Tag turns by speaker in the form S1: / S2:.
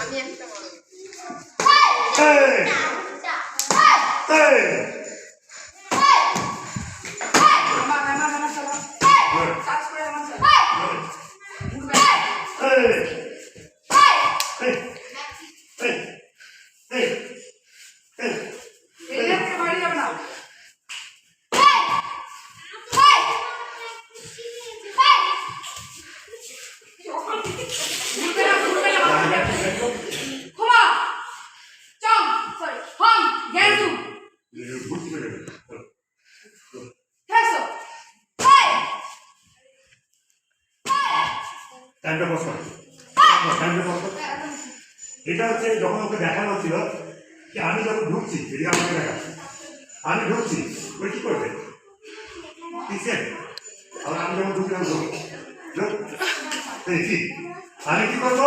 S1: আমি একটা বড়
S2: এটা হচ্ছে যখন ওকে দেখানো হচ্ছিল যে আমি যখন ঢুকছি এদিকে আমাকে দেখাচ্ছি আমি ঢুকছি ওই কি করবে আবার আমি যখন ঢুকলাম আমি কি করবো